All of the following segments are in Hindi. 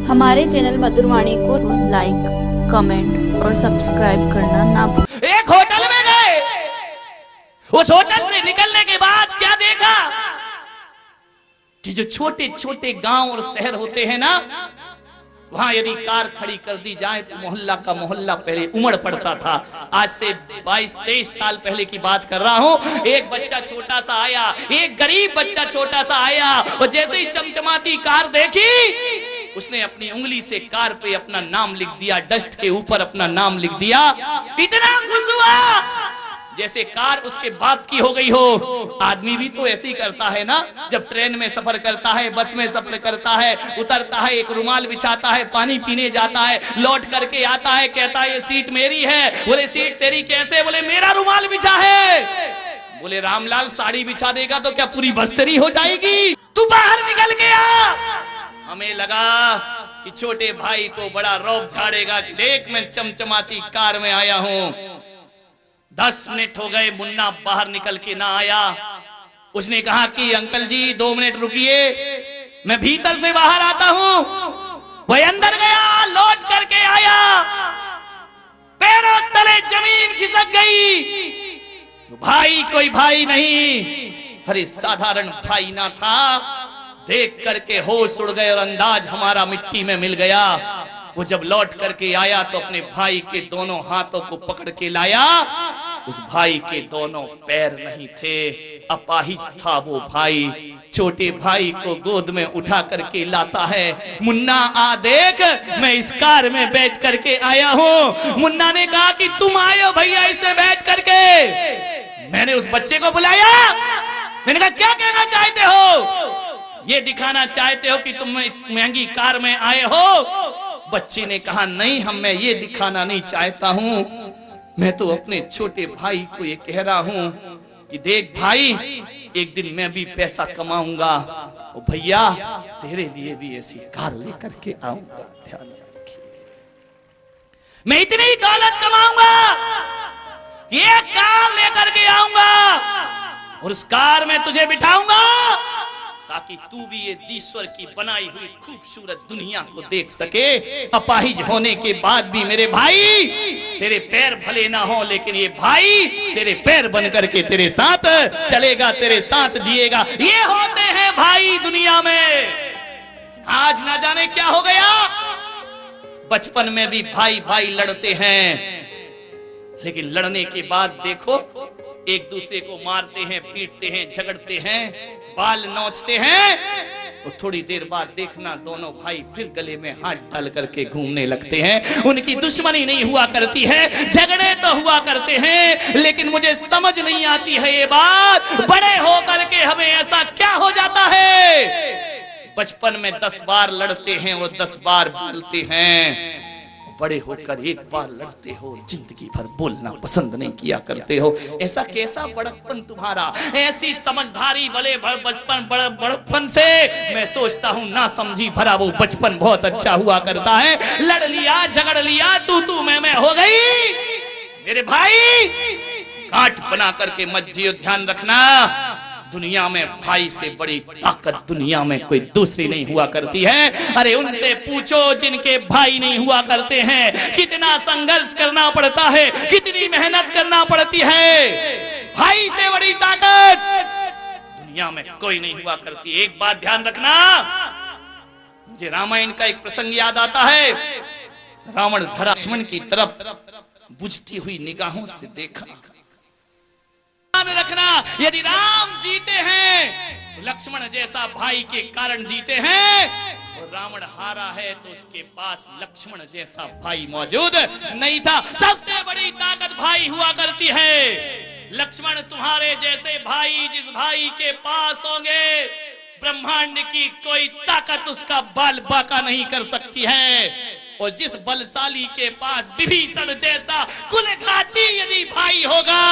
हमारे चैनल मधुरवाणी को लाइक, कमेंट और सब्सक्राइब करना ना भूलें। एक होटल में गए, उस होटल से निकलने के बाद क्या देखा कि जो छोटे छोटे गांव और शहर होते हैं ना, वहां यदि कार खड़ी कर दी जाए तो मोहल्ला का मोहल्ला पहले उमड़ पड़ता था। आज से 22-23 साल पहले की बात कर रहा हूं। एक बच्चा छोटा सा आया, एक गरीब बच्चा छोटा सा आया, और जैसे ही चमचमाती कार देखी, उसने अपनी उंगली से कार पे अपना नाम लिख दिया, डस्ट के ऊपर अपना नाम लिख दिया। इतना खुश हुआ जैसे कार उसके बाप की हो गई हो। आदमी भी तो ऐसे ही करता है ना, जब ट्रेन में सफर करता है, बस में सफर करता है, उतरता है, एक रुमाल बिछाता है, पानी पीने जाता है, लौट करके आता है, कहता है ये सीट मेरी है। बोले सीट तेरी कैसे? बोले मेरा रुमाल बिछा है। बोले रामलाल साड़ी बिछा देगा तो क्या पूरी बस तेरी हो जाएगी? तू बाहर निकल के आ। हमें लगा कि छोटे भाई को बड़ा रौब झाड़ेगा कि देख मैं चमचमाती कार में आया हूं। 10 मिनट हो गए, मुन्ना बाहर निकल के ना आया। उसने कहा कि अंकल जी 2 मिनट रुकिए, मैं भीतर से बाहर आता हूं। वह अंदर गया, लौट करके आया, पैरों तले जमीन खिसक गई। भाई कोई भाई नहीं, अरे साधारण भाई ना था। देख करके होश उड़ गए और अंदाज हमारा मिट्टी में मिल गया। वो जब लौट करके आया तो अपने भाई के दोनों हाथों को पकड़ के लाया। उस भाई के दोनों पैर नहीं थे, अपाहिज था वो भाई। छोटे भाई को गोद में उठा करके लाता है। मुन्ना आ देख, मैं इस कार में बैठ करके आया हूँ। मुन्ना ने कहा कि तुम आए हो भैया इसमें बैठ करके। मैंने उस बच्चे को बुलाया, मैंने कहा क्या कहना चाहते हो? ये दिखाना चाहते हो कि तुम इस महंगी कार में आए हो? बच्चे ने कहा नहीं, मैं ये दिखाना नहीं चाहता हूं, मैं तो अपने छोटे भाई को ये कह रहा हूं कि देख भाई, एक दिन मैं भी पैसा कमाऊंगा, और भैया तेरे लिए भी ऐसी कार लेकर के आऊंगा। ध्यान रखिए, मैं इतनी दौलत कमाऊंगा, ये कार लेकर के आऊंगा और उस कार में तुझे बिठाऊंगा ताकि तू भी ये ईश्वर की बनाई हुई खूबसूरत दुनिया को देख सके। अपाहिज होने के बाद भी मेरे भाई, तेरे पैर भले ना हो लेकिन ये भाई तेरे पैर बन करके तेरे साथ चलेगा, तेरे साथ जिएगा। ये होते हैं भाई दुनिया में। आज ना जाने क्या हो गया, बचपन में भी भाई भाई लड़ते हैं, लेकिन लड़ने के बाद देखो एक दूसरे को मारते हैं, पीटते हैं, झगड़ते हैं, बाल नोचते हैं, और थोड़ी देर बाद देखना दोनों भाई फिर गले में हाथ डाल करके घूमने लगते हैं। उनकी दुश्मनी नहीं हुआ करती है, झगड़े तो हुआ करते हैं, लेकिन मुझे समझ नहीं आती है ये बात, बड़े हो करके हमें ऐसा क्या हो जाता है? बचपन में 10 बार लड़ते हैं और 10 बार बोलते हैं, बड़े होकर एक बार लड़ते हो, जिंदगी भर बोलना पसंद नहीं किया करते हो। ऐसा कैसा बड़प्पन तुम्हारा, ऐसी समझदारी भले बड़प्पन से मैं सोचता हूँ ना समझी भरा वो बचपन बहुत अच्छा हुआ करता है। लड़ लिया, झगड़ लिया, तू मैं हो गई। मेरे भाई गांठ बना करके मत जियो, ध्यान रखना दुनिया में भाई से बड़ी ताकत दुनिया में कोई दूसरी नहीं हुआ करती है। अरे उनसे पूछो जिनके भाई नहीं हुआ करते हैं, कितना संघर्ष करना पड़ता है, कितनी मेहनत करना पड़ती है। भाई से बड़ी ताकत दुनिया में कोई नहीं हुआ करती। एक बात ध्यान रखना, मुझे रामायण का एक प्रसंग याद आता है। रावण धरा लक्ष्मण की तरफ बुझती हुई निगाहों से देखा। रखना, यदि राम जीते हैं तो लक्ष्मण जैसा भाई के कारण जीते हैं, और रावण हारा है तो उसके पास लक्ष्मण जैसा भाई मौजूद नहीं था। सबसे बड़ी ताकत भाई हुआ करती है। लक्ष्मण तुम्हारे जैसे भाई जिस भाई के पास होंगे, ब्रह्मांड की कोई ताकत उसका बाल बाका नहीं कर सकती है। और जिस बलशाली के पास विभीषण जैसा कुलघाती यदि भाई होगा,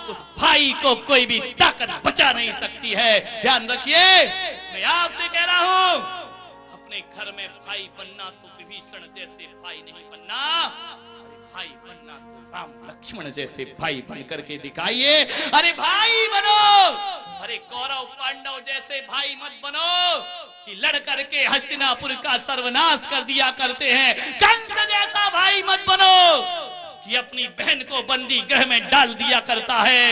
उस भाई को कोई भी ताकत बचा नहीं सकती है। ध्यान रखिए, मैं आपसे कह रहा हूं, अपने घर में भाई बनना तो विभीषण जैसे भाई नहीं बनना, भाई बनना तो राम लक्ष्मण जैसे भाई बन करके दिखाइए। अरे भाई बनो, अरे कौरव पांडव जैसे भाई मत बनो। कि लड़ करके हस्तिनापुर का सर्वनाश कर दिया करते हैं। कंस जैसा भाई मत बनो कि अपनी बहन को बंदी गृह में डाल दिया करता है।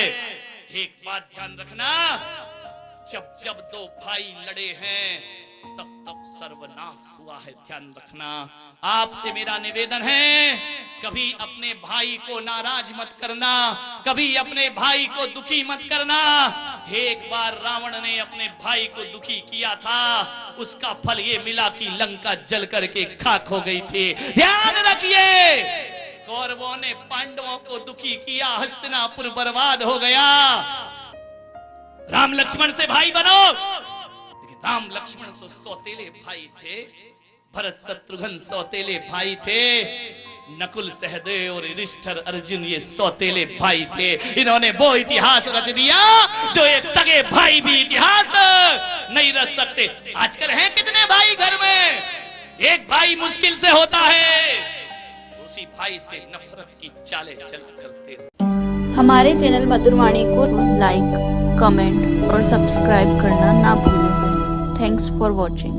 एक बात ध्यान रखना, जब जब दो भाई लड़े हैं तब तब सर्वनाश हुआ है। ध्यान रखना। आपसे मेरा निवेदन है, कभी अपने भाई को नाराज मत करना, कभी अपने भाई को दुखी मत करना। एक बार रावण ने अपने भाई को दुखी किया था, उसका फल ये मिला कि लंका जल करके खाक हो गई थी। ध्यान रखिए, कौरवों ने पांडवों को दुखी किया, हस्तिनापुर बर्बाद हो गया। राम लक्ष्मण से भाई बनो। राम लक्ष्मण तो सौतेले भाई थे, भरत शत्रुघ्न सौतेले भाई थे, नकुल सहदेव और युधिष्ठिर अर्जुन ये सौतेले भाई थे। इन्होंने वो इतिहास रच दिया जो एक सगे भाई भी इतिहास नहीं रच सकते। आजकल हैं कितने भाई घर में, एक भाई मुश्किल से होता है, उसी भाई से नफरत की चालें चल करते हो। हमारे चैनल मधुरवाणी को लाइक, कमेंट और सब्सक्राइब करना ना भूलें। Thanks for watching.